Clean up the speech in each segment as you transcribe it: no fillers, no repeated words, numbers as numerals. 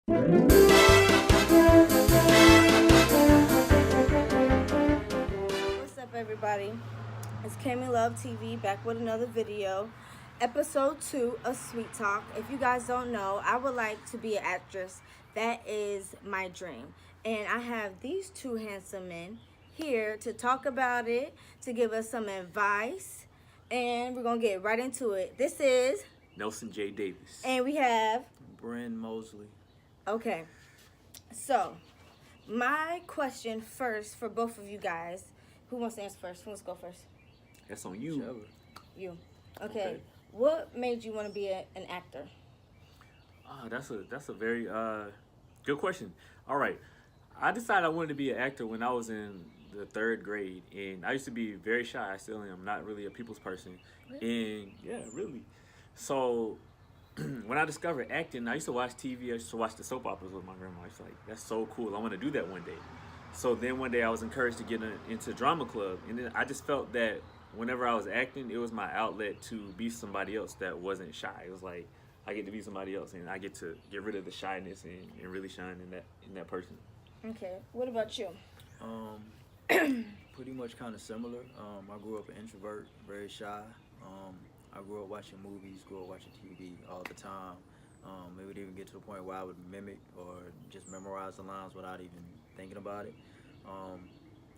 What's up, everybody? It's Cammy Love TV back with another video. Episode 2 of Sweet Talk. If you guys don't know, I would like to be an actress. That is my dream. And I have these two handsome men here to talk about it, to give us some advice. And we're going to get right into it. This is Nelson J. Davis. And we have Brynn, Mosley. Okay. So, my question first for both of you guys. Who wants to answer first? Who wants to go first? That's on you. Whichever. You. Okay. What made you want to be an actor? That's a very good question. All right, I decided I wanted to be an actor when I was in the 3rd grade, and I used to be very shy. I still am. Not really a people's person. Really? And yeah, really. So when I discovered acting, I used to watch TV. I used to watch the soap operas with my grandma. I was like, that's so cool. I want to do that one day. So then one day I was encouraged to get into drama club, and then I just felt that whenever I was acting, it was my outlet to be somebody else that wasn't shy. It was like I get to be somebody else, and I get to get rid of the shyness and really shine in that person. Okay. What about you? Pretty much kind of similar. I grew up an introvert, very shy. I grew up watching movies, grew up watching TV all the time. It would even get to the point where I would mimic or just memorize the lines without even thinking about it.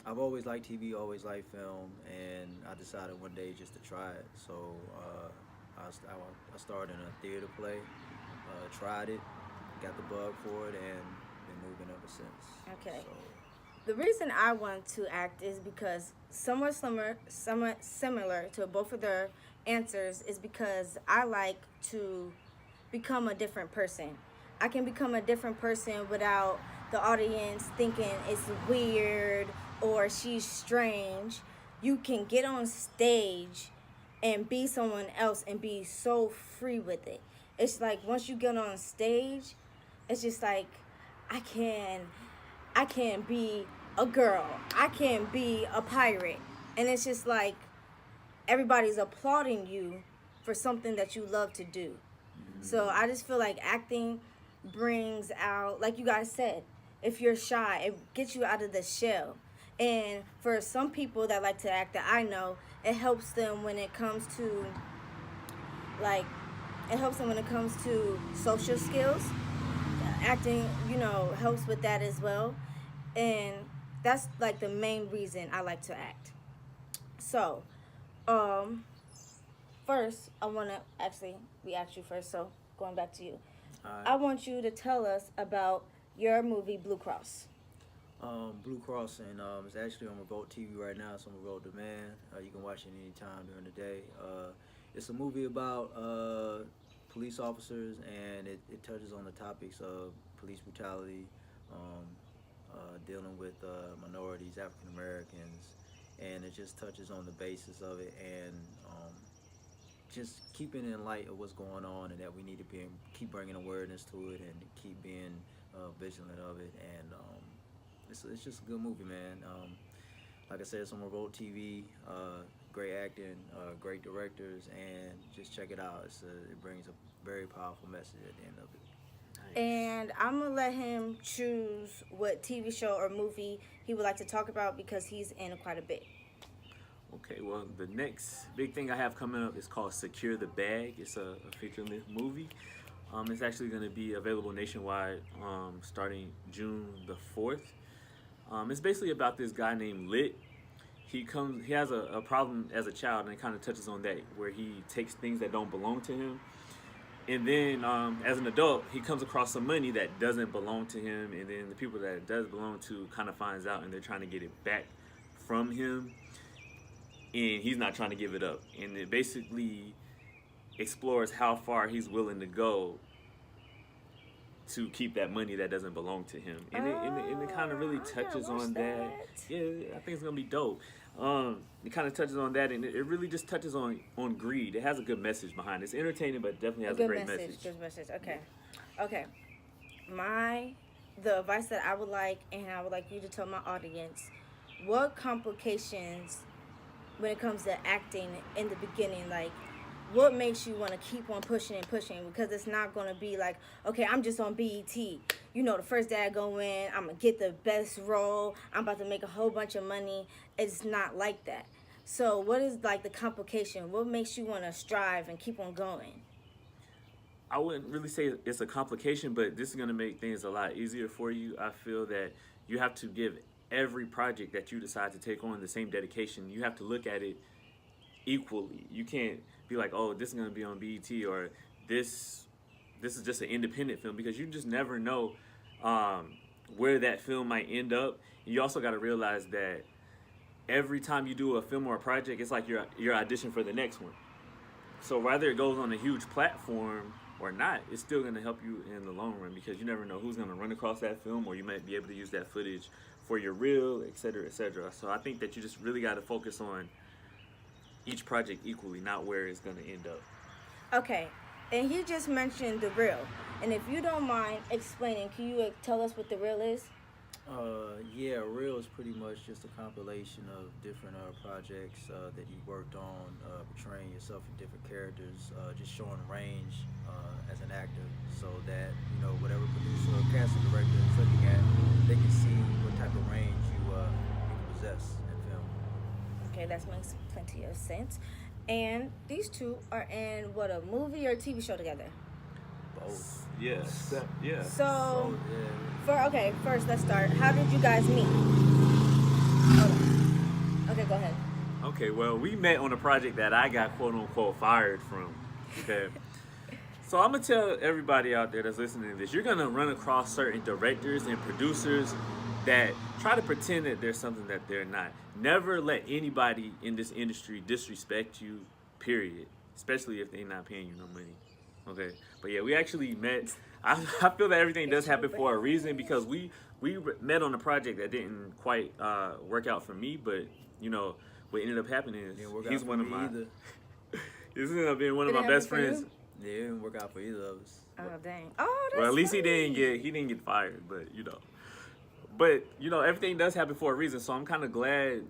I've always liked TV, always liked film, and I decided one day just to try it. So I started in a theater play, tried it, got the bug for it, and been moving ever since. Okay. So, The reason I want to act is because somewhat similar to both of their answers is because I like to become a different person. I can become a different person without the audience thinking it's weird or she's strange. You can get on stage and be someone else and be so free with it. It's like once you get on stage, it's just like I can be a girl. I can be a pirate. And it's just like everybody's applauding you for something that you love to do. So I just feel like acting brings out, like you guys said, if you're shy, it gets you out of the shell. And for some people that like to act that I know, it helps them when it comes to, social skills. Acting, helps with that as well. And that's like the main reason I like to act. So, first, I want to we asked you first, so going back to you. I want you to tell us about your movie, Blue Cross. Blue Cross, and it's actually on Revolt TV right now. It's on Revolt Demand. You can watch it anytime during the day. It's a movie about police officers, and it touches on the topics of police brutality, dealing with minorities, African Americans, and it just touches on the basis of it, and just keeping in light of what's going on, and that we need to keep bringing awareness to it and keep being vigilant of it. And it's just a good movie, man. Like I said, it's on Revolt TV. Great acting, great directors, and just check it out. It brings a very powerful message at the end of it. And I'm going to let him choose what TV show or movie he would like to talk about because he's in quite a bit. Okay, well, the next big thing I have coming up is called Secure the Bag. It's a feature-length movie. It's actually going to be available nationwide starting June the 4th. It's basically about this guy named Lit. He has a problem as a child, and it kind of touches on that, where he takes things that don't belong to him. And then as an adult, he comes across some money that doesn't belong to him, and then the people that it does belong to kind of finds out, and they're trying to get it back from him, and he's not trying to give it up. And it basically explores how far he's willing to go to keep that money that doesn't belong to him. And it kind of really touches on that. Yeah, I think it's going to be dope. It kind of touches on that, and it really just touches on greed. It has a good message behind it. It's entertaining, but definitely has a great message. Good message. Okay. The advice that I would like, and I would like you to tell my audience, what complications when it comes to acting in the beginning, like what makes you want to keep on pushing and pushing? Because it's not going to be like, okay, I'm just on BET. You know, the first day I go in, I'm going to get the best role. I'm about to make a whole bunch of money. It's not like that. So what is like the complication? What makes you want to strive and keep on going? I wouldn't really say it's a complication, but this is going to make things a lot easier for you. I feel that you have to give every project that you decide to take on the same dedication. You have to look at it equally. You can't be like, oh, this is going to be on BET, or this is just an independent film, because you just never know where that film might end up. You also got to realize that every time you do a film or a project, it's like your audition for the next one. So whether it goes on a huge platform or not, it's still going to help you in the long run, because you never know who's going to run across that film, or you might be able to use that footage for your reel, et cetera, et cetera. So I think that you just really got to focus on each project equally, not where it's going to end up. Okay, and he just mentioned the reel. And if you don't mind explaining, can you tell us what the reel is? Yeah, reel is pretty much just a compilation of different projects that you worked on, portraying yourself in different characters, just showing range as an actor, so that, you know, whatever producer or casting director is looking at, they can see what type of range you can possess in film. Okay, that makes plenty of sense. And these two are in what, a movie or a TV show together? Both. Yes. Yeah. So, Yeah. first let's start. How did you guys meet? Hold on. Okay, go ahead. Okay, well, we met on a project that I got quote unquote fired from. Okay. So I'm gonna tell everybody out there that's listening to this, you're gonna run across certain directors and producers that try to pretend that there's something that they're not. Never let anybody in this industry disrespect you, period. Especially if they're not paying you no money. Okay. But yeah, we actually met. I feel that everything does happen for a reason, because we met on a project that didn't quite work out for me, but you know what ended up happening is he's one of my. This ended up being one of my best friends. Yeah, it didn't work out for either of us. Oh dang! Oh, that's Well, at least funny. he didn't get fired, but you know everything does happen for a reason. So I'm kind of glad.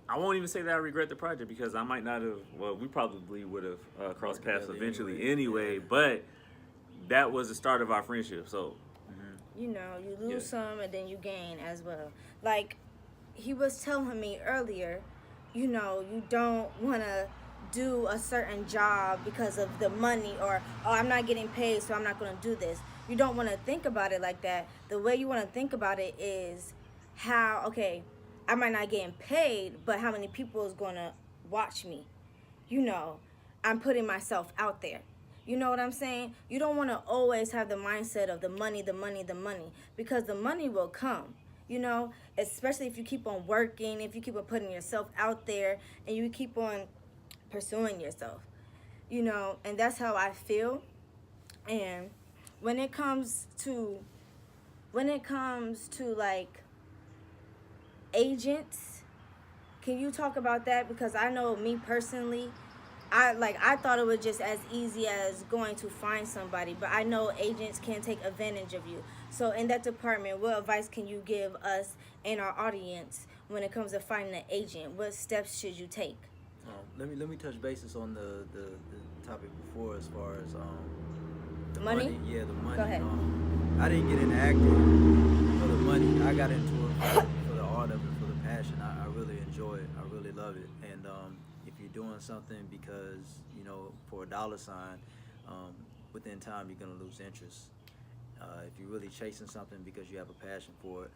I won't even say that I regret the project, because I might not have. Well, we probably would have crossed paths eventually anyway. Yeah. But that was the start of our friendship. So You know, you lose some and then you gain as well. Like he was telling me earlier, you know, you don't want to do a certain job because of the money, or oh, I'm not getting paid, so I'm not going to do this. You don't want to think about it like that. The way you want to think about it is how, okay, I might not getting paid, but how many people is going to watch me? You know, I'm putting myself out there. You know what I'm saying? You don't want to always have the mindset of the money, because the money will come. You know, especially if you keep on working, if you keep on putting yourself out there, and you keep on pursuing yourself. You know, and that's how I feel. And when it comes to like agents, can you talk about that? Because I know me personally, I thought it was just as easy as going to find somebody, but I know agents can take advantage of you. So in that department, what advice can you give us and our audience when it comes to finding an agent? What steps should you take? Let me touch bases on the topic before, as far as the Money? money. Yeah, the money. Go ahead. I didn't get into acting for the money. I got into it for the art of it, for the passion. I really enjoy it. I really love it. And if you're doing something because, you know, for a dollar sign, within time you're gonna lose interest. If you're really chasing something because you have a passion for it,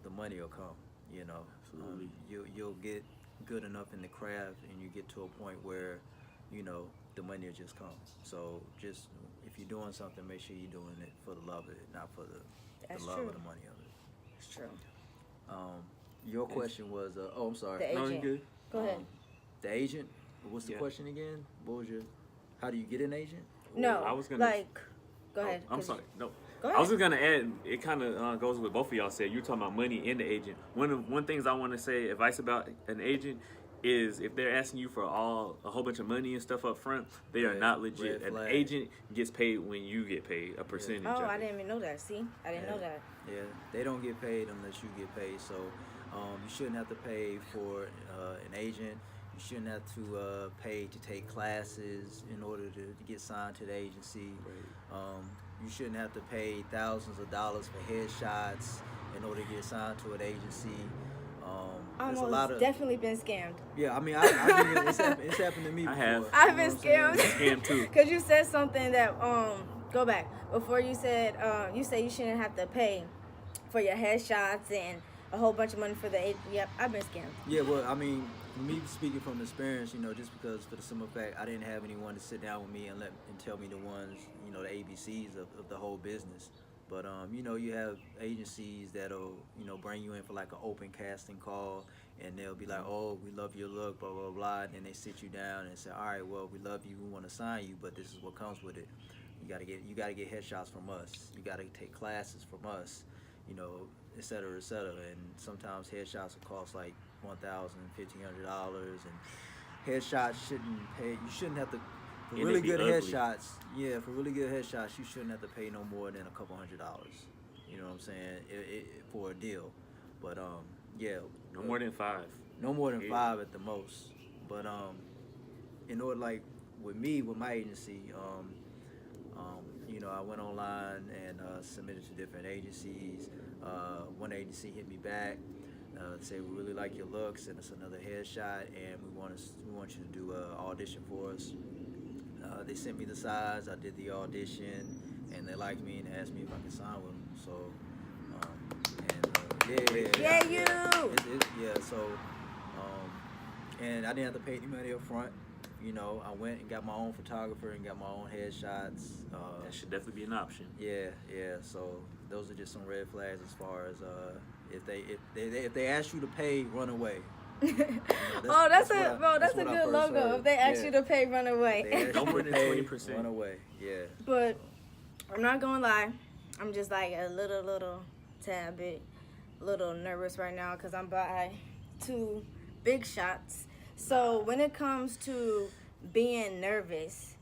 the money will come. You know, Absolutely. You'll get good enough in the craft, and you get to a point where, you know, the money will just come. So just, if you're doing something, make sure you're doing it for the love of it, not for the That's love true. of the money of it. It's true. Your question was, I'm sorry. The no, agent. you good. Go ahead. The agent. What's the Yeah. question again? What was your? How do you get an agent? No, I was gonna- like, go ahead. I'm 'cause sorry. No. Go I ahead. was just gonna add. It kind of goes with both of y'all said. You talking about money and the agent. One things I want to say advice about an agent is if they're asking you for a whole bunch of money and stuff up front, they are Red- not legit. red An flag. agent gets paid when you get paid a percentage. Oh, of I it. didn't even know that. See, I didn't know that. Yeah, they don't get paid unless you get paid. So you shouldn't have to pay for an agent. You shouldn't have to pay to take classes in order to get signed to the agency. Right. You shouldn't have to pay thousands of dollars for headshots in order to get signed to an agency. There's a lot of Definitely been scammed. yeah. I mean, it's happened to me. I Before, have. I've you know been what I'm saying? scammed. Scam too. Cause you said something that go back before you said you shouldn't have to pay for your headshots and a whole bunch of money for the yep. I've been scammed. Yeah, well, I mean, me speaking from experience, just because for the simple fact I didn't have anyone to sit down with me and tell me the ones, the ABCs of the whole business. But you have agencies that'll bring you in for like an open casting call, and they'll be like, oh, we love your look, blah blah blah, and then they sit you down and say, all right, well, we love you, we want to sign you, but this is what comes with it. You gotta get headshots from us. You gotta take classes from us. Et cetera, et cetera. And sometimes headshots will cost like $1,000, $1,500, and headshots you shouldn't have to, for And really they be good ugly. headshots, for really good headshots, you shouldn't have to pay no more than a couple $100. You know what I'm saying? For a deal. But, No more than 5. no more than Yeah. 5 at the most. But, in order, like, with my agency, I went online and submitted to different agencies. One agency hit me back, say we really like your looks, send us another headshot, and we want you to do an audition for us. They sent me the size. I did the audition, and they liked me and asked me if I could sign with them. So, and I didn't have to pay any money up front. I went and got my own photographer and got my own headshots. That should definitely be an option. Yeah. So those are just some red flags as far as if they ask you to pay, run away. That's a good logo. Heard. If they ask you to pay, run away. No more than 20%. Run away. Yeah. But I'm not gonna lie, I'm just like a little tad bit, nervous right now because I'm by 2 big shots. So when it comes to being nervous,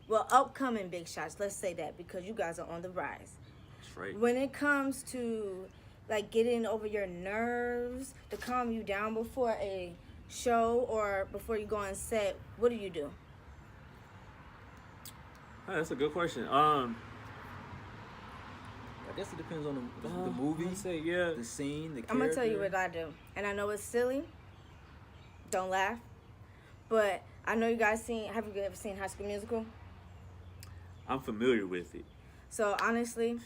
well, upcoming big shots, let's say that, because you guys are on the rise. That's right. When it comes to like getting over your nerves to calm you down before a show or before you go on set, what do you do? Oh, that's a good question. I guess it depends on the movie, the scene, the character. I'm gonna tell you what I do, and I know it's silly. Don't laugh, but I know you guys have you ever seen High School Musical? I'm familiar with it. So honestly,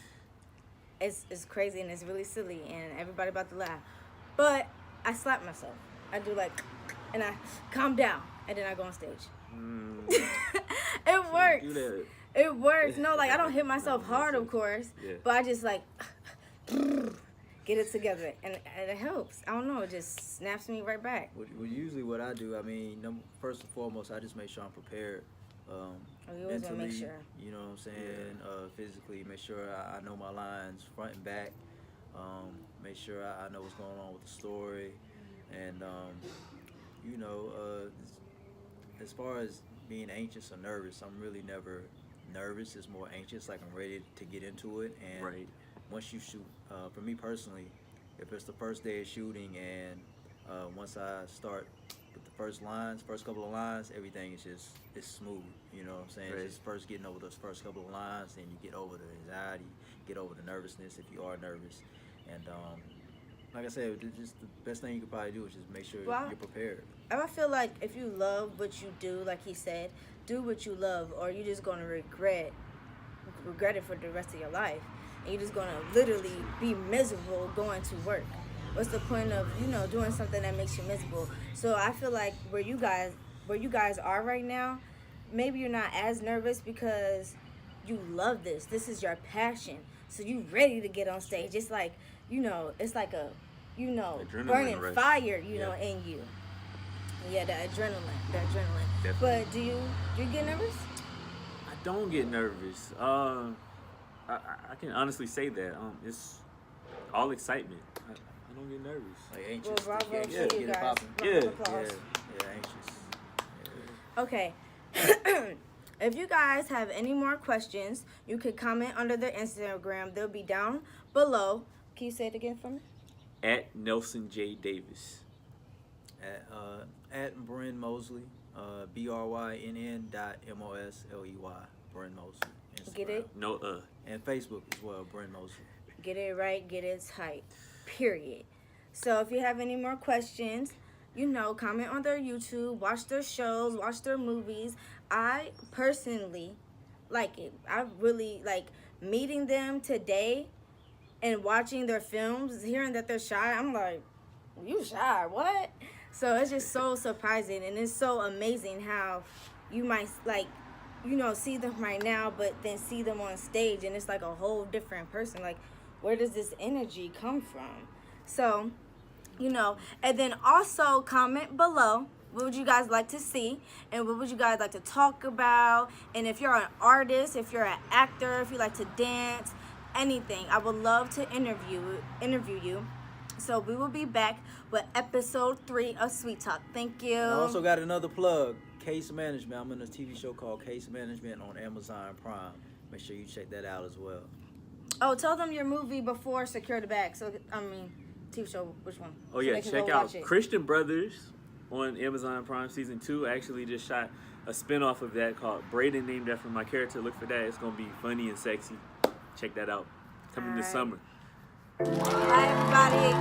it's crazy and it's really silly and everybody about to laugh. But I slap myself. I do like, and I calm down, and then I go on stage. It works. Do that. It works. No, like I don't hit myself hard, of course, but I just like get it together, and it helps. I don't know, it just snaps me right back. Well, usually what I do, I mean, first and foremost, I just make sure I'm prepared. You always mentally, wanna make sure. You know what I'm saying? Physically, make sure I know my lines front and back. Make sure I know what's going on with the story, and as far as being anxious or nervous, I'm really never nervous. It's more anxious, like I'm ready to get into it. And Right. once you shoot, for me personally, if it's the first day of shooting and once I start with the first couple of lines, everything is it's smooth. You know what I'm saying? Right. It's just first getting over those first couple of lines, then you get over the anxiety, get over the nervousness if you are nervous. And like I said, just the best thing you could probably do is just make sure you're prepared. I feel like if you love what you do, like he said, do what you love, or you're just gonna regret it for the rest of your life, and you're just gonna literally be miserable going to work. What's the point of doing something that makes you miserable? So I feel like where you guys are right now, maybe you're not as nervous because you love this. This is your passion. So you ready to get on stage. It's like it's like a Adrenaline burning rush. fire in you. Yeah, the adrenaline. Definitely. But do you get nervous? I don't get nervous. I can honestly say that. It's all excitement. I don't get nervous. Like anxious. Well, bravo to to you get it guys. popping. Round of applause. Yeah, anxious. Okay. If you guys have any more questions, you could comment under their Instagram. They'll be down below. Can you say it again for me? At Nelson J. Davis. At Brynn Mosley, BRYNN.MOSLEY, Brynn Mosley. Instagram. Get it? No, And Facebook as well, Brynn Mosley. Get it right, get it tight. Period. So if you have any more questions, comment on their YouTube, watch their shows, watch their movies. I personally like it. I really like meeting them today and watching their films, hearing that they're shy. I'm like, you shy? What? So it's just so surprising, and it's so amazing how you might see them right now, but then see them on stage, and it's like a whole different person. Like, where does this energy come from? So, and then also comment below what would you guys like to see, and what would you guys like to talk about, and if you're an artist, if you're an actor, if you like to dance, anything, I would love to interview you. So we will be back with episode 3 of Sweet Talk. Thank you. I also got another plug, Case Management. I'm in a TV show called Case Management on Amazon Prime. Make sure you check that out as well. Oh, tell them your movie before Secure the Bag. So TV show, which one? Oh yeah, check out Christian Brothers on Amazon Prime season 2. I actually just shot a spinoff of that called Brayden, named after my character. Look for that. It's gonna be funny and sexy. Check that out. Coming this summer. Bye everybody.